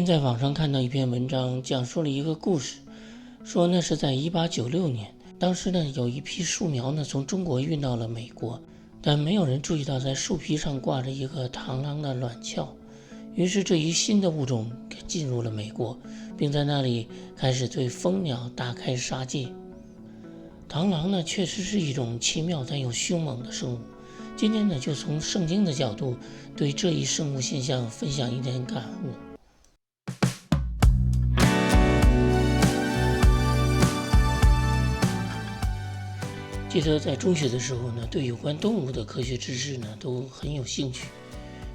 在网上看到一篇文章，讲述了一个故事，说那是在1896年，当时呢有一批树苗呢从中国运到了美国，但没有人注意到在树皮上挂着一个螳螂的卵鞘，于是这一新的物种进入了美国，并在那里开始对蜂鸟大开杀戒。螳螂呢确实是一种奇妙但又凶猛的生物，今天呢就从圣经的角度对这一生物现象分享一点感悟。记得在中学的时候呢，对有关动物的科学知识呢都很有兴趣。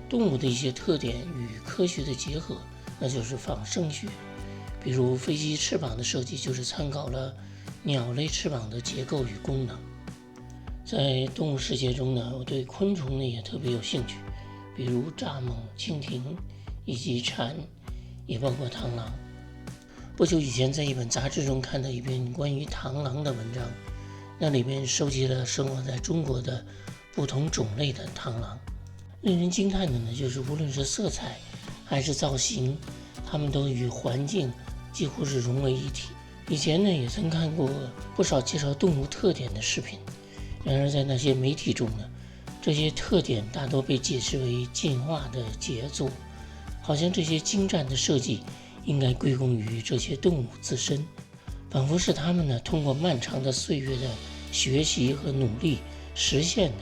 动物的一些特点与科学的结合，那就是仿生学。比如飞机翅膀的设计就是参考了鸟类翅膀的结构与功能。在动物世界中呢，我对昆虫呢也特别有兴趣，比如蚱蜢、蜻蜓以及蝉，也包括螳螂。不久以前在一本杂志中看到一篇关于螳螂的文章，那里面收集了生活在中国的不同种类的螳螂。令人惊叹的呢，就是无论是色彩还是造型，它们都与环境几乎是融为一体。以前呢，也曾看过不少介绍动物特点的视频，然而在那些媒体中呢，这些特点大多被解释为进化的杰作，好像这些精湛的设计应该归功于这些动物自身，仿佛是它们呢通过漫长的岁月的学习和努力实现的。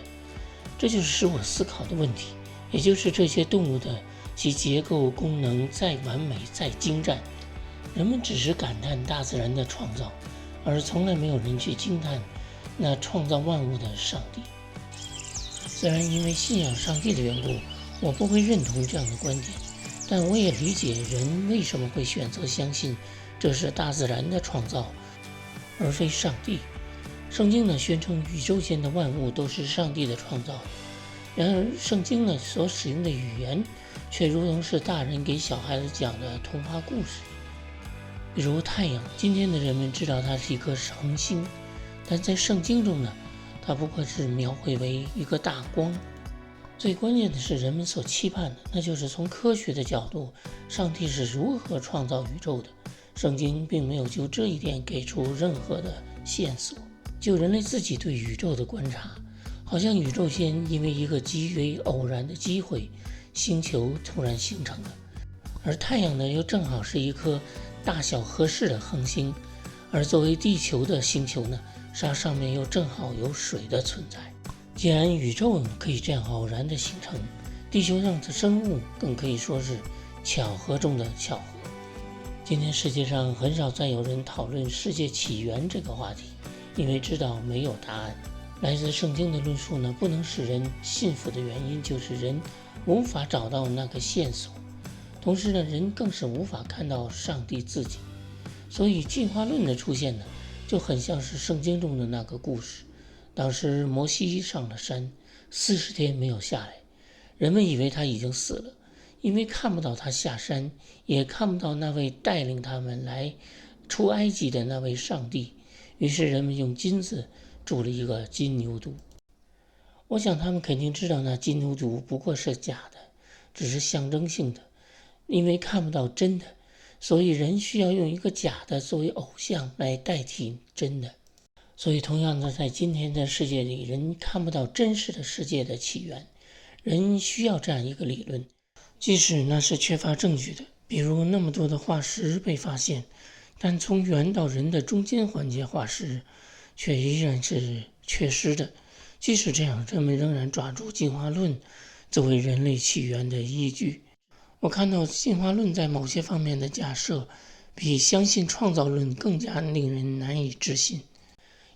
这就是使我思考的问题，也就是这些动物的其结构功能再完美再精湛，人们只是感叹大自然的创造，而从来没有人去惊叹那创造万物的上帝。虽然因为信仰上帝的缘故，我不会认同这样的观点，但我也理解人为什么会选择相信这是大自然的创造，而非上帝。圣经呢宣称宇宙间的万物都是上帝的创造，然而圣经呢所使用的语言却如同是大人给小孩子讲的童话故事。比如太阳，今天的人们知道它是一颗恒星，但在圣经中呢，它不过是描绘为一个大光。最关键的是人们所期盼的，那就是从科学的角度，上帝是如何创造宇宙的。圣经并没有就这一点给出任何的线索。就人类自己对宇宙的观察，好像宇宙间因为一个极为偶然的机会，星球突然形成了，而太阳呢又正好是一颗大小合适的恒星，而作为地球的星球呢，它上面又正好有水的存在。既然宇宙可以这样偶然的形成，地球上的生物更可以说是巧合中的巧合。今天世界上很少再有人讨论世界起源这个话题，因为知道没有答案。来自圣经的论述呢，不能使人信服的原因就是人无法找到那个线索，同时呢，人更是无法看到上帝自己。所以进化论的出现呢，就很像是圣经中的那个故事。当时摩西上了山，40天没有下来，人们以为他已经死了，因为看不到他下山，也看不到那位带领他们来出埃及的那位上帝。于是人们用金子铸了一个金牛犊。我想他们肯定知道那金牛犊不过是假的，只是象征性的，因为看不到真的，所以人需要用一个假的作为偶像来代替真的。所以同样的，在今天的世界里，人看不到真实的世界的起源，人需要这样一个理论，即使那是缺乏证据的。比如那么多的化石被发现，但从猿到人的中间环节化石却依然是缺失的。即使这样，人们仍然抓住进化论作为人类起源的依据。我看到进化论在某些方面的假设比相信创造论更加令人难以置信。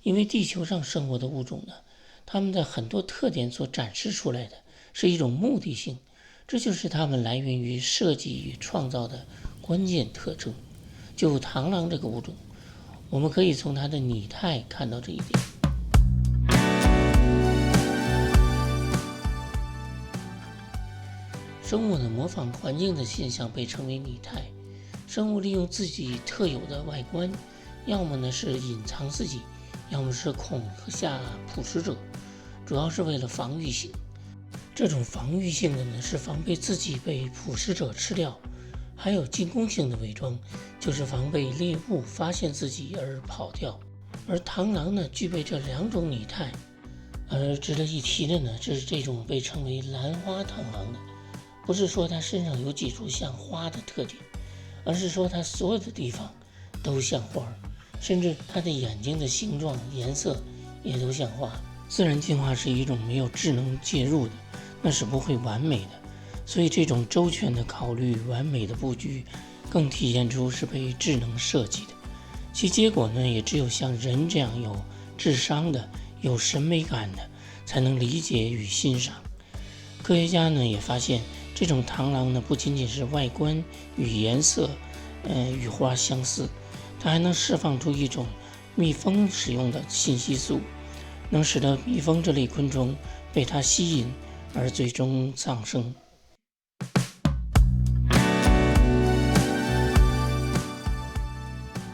因为地球上生活的物种呢，它们的很多特点所展示出来的是一种目的性，这就是它们来源于设计与创造的关键特征。就螳螂这个物种，我们可以从它的拟态看到这一点。生物的模仿环境的现象被称为拟态。生物利用自己特有的外观，要么呢是隐藏自己，要么是恐吓捕食者，主要是为了防御性。这种防御性的呢，是防备自己被捕食者吃掉，还有进攻性的伪装，就是防备猎物发现自己而跑掉。而螳螂呢，具备这两种拟态。而值得一提的呢，这是这种被称为兰花螳螂的，不是说它身上有几处像花的特点，而是说它所有的地方都像花，甚至它的眼睛的形状、颜色也都像花。自然进化是一种没有智能介入的，那是不会完美的，所以这种周全的考虑、完美的布局，更体现出是被智能设计的。其结果呢，也只有像人这样有智商的、有审美感的，才能理解与欣赏。科学家呢也发现，这种螳螂呢不仅仅是外观与颜色，与花相似，它还能释放出一种蜜蜂使用的信息素，能使得蜜蜂这类昆虫被它吸引，而最终丧生。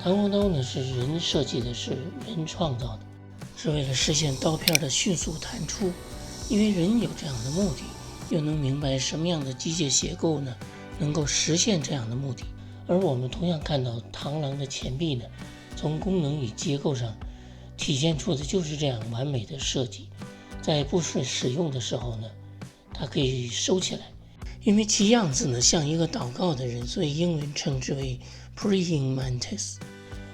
弹簧刀呢是人设计的，是人创造的，是为了实现刀片的迅速弹出。因为人有这样的目的，又能明白什么样的机械结构呢能够实现这样的目的。而我们同样看到螳螂的前臂呢，从功能与结构上体现出的就是这样完美的设计。在不使用的时候呢，它可以收起来，因为其样子呢像一个祷告的人，所以英文称之为 praying mantis。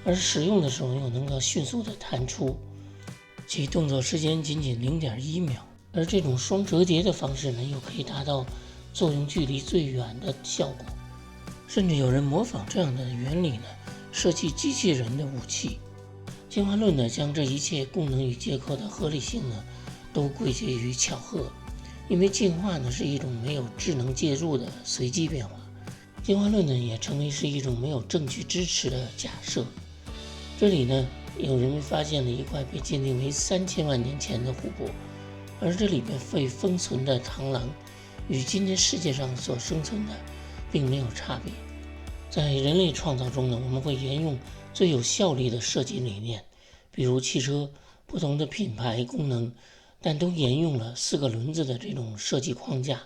而使用的时候又能够迅速的弹出，其动作时间仅仅 0.1 秒。而这种双折叠的方式呢，又可以达到作用距离最远的效果。甚至有人模仿这样的原理呢，设计机器人的武器。进化论呢，将这一切功能与结构的合理性呢，都归结于巧合。因为进化呢是一种没有智能介入的随机变化。进化论呢也成为是一种没有证据支持的假设。这里呢，有人们发现了一块被鉴定为3000万年前的琥珀，而这里面被封存的螳螂与今天世界上所生存的并没有差别。在人类创造中呢，我们会沿用最有效率的设计理念，比如汽车不同的品牌功能，但都沿用了4个轮子的这种设计框架。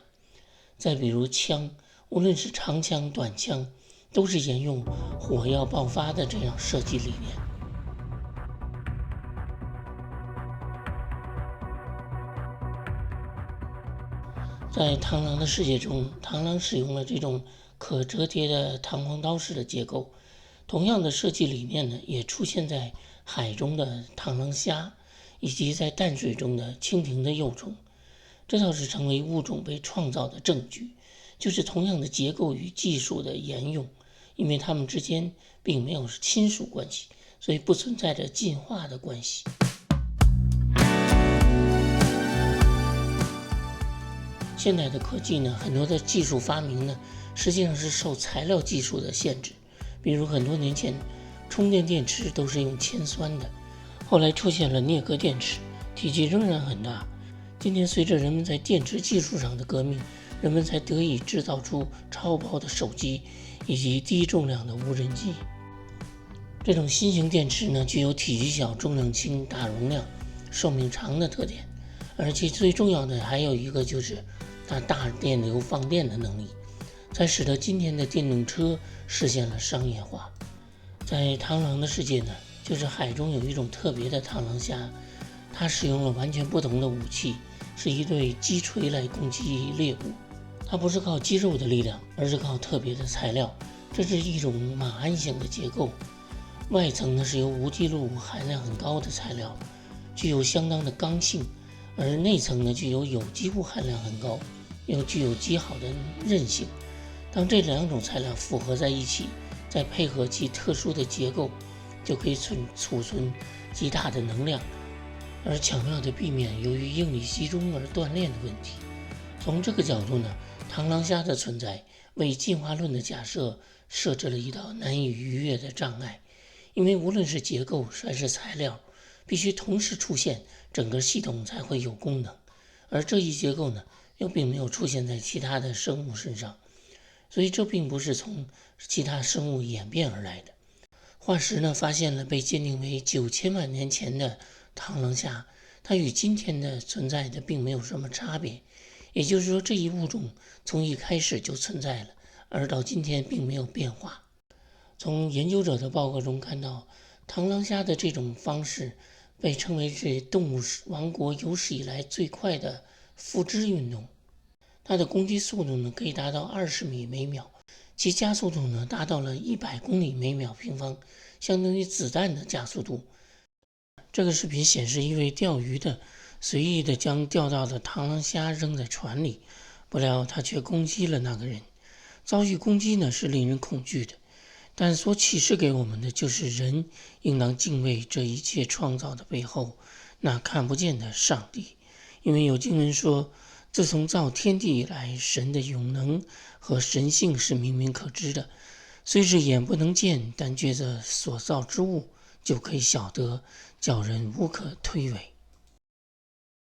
再比如枪，无论是长枪短枪，都是沿用火药爆发的这样设计理念。在螳螂的世界中，螳螂使用了这种可折叠的弹簧刀式的结构。同样的设计理念呢，也出现在海中的螳螂虾，以及在淡水中的蜻蜓的幼虫。这倒是成为物种被创造的证据，就是同样的结构与技术的沿用。因为它们之间并没有亲属关系，所以不存在着进化的关系。现代的科技呢，很多的技术发明呢，实际上是受材料技术的限制。比如很多年前，充电电池都是用铅酸的，后来出现了镍镉电池，体积仍然很大。今天随着人们在电池技术上的革命，人们才得以制造出超薄的手机以及低重量的无人机。这种新型电池呢，具有体积小、重量轻、大容量、寿命长的特点，而且最重要的还有一个就是它大电流放电的能力，才使得今天的电动车实现了商业化。在螳螂的世界呢，就是海中有一种特别的螳螂虾，它使用了完全不同的武器，是一对击锤来攻击猎物。它不是靠肌肉的力量，而是靠特别的材料。这是一种马鞍形的结构，外层呢是由无机物含量很高的材料，具有相当的刚性，而内层呢具有有机物含量很高，又具有极好的韧性。当这两种材料复合在一起，再配合其特殊的结构，就可以储存极大的能量，而巧妙地避免由于应力集中而断裂的问题。从这个角度呢，螳螂虾的存在为进化论的假设设置了一道难以逾越的障碍。因为无论是结构还是材料，必须同时出现，整个系统才会有功能。而这一结构呢，又并没有出现在其他的生物身上，所以这并不是从其他生物演变而来的。化石呢，发现了被鉴定为9000万年前的螳螂虾，它与今天的存在的并没有什么差别。也就是说，这一物种从一开始就存在了，而到今天并没有变化。从研究者的报告中看到，螳螂虾的这种方式被称为是动物王国有史以来最快的复制运动。它的攻击速度呢可以达到20米每秒，其加速度呢达到了100公里每秒平方，相当于子弹的加速度。这个视频显示一位钓鱼的随意的将钓到的螳螂虾扔在船里，不料他却攻击了那个人。遭遇攻击呢是令人恐惧的，但所启示给我们的就是人应当敬畏这一切创造的背后那看不见的上帝。因为有经文说，自从造天地以来，神的永能和神性是明明可知的，虽是眼不能见，但借着所造之物就可以晓得，叫人无可推诿。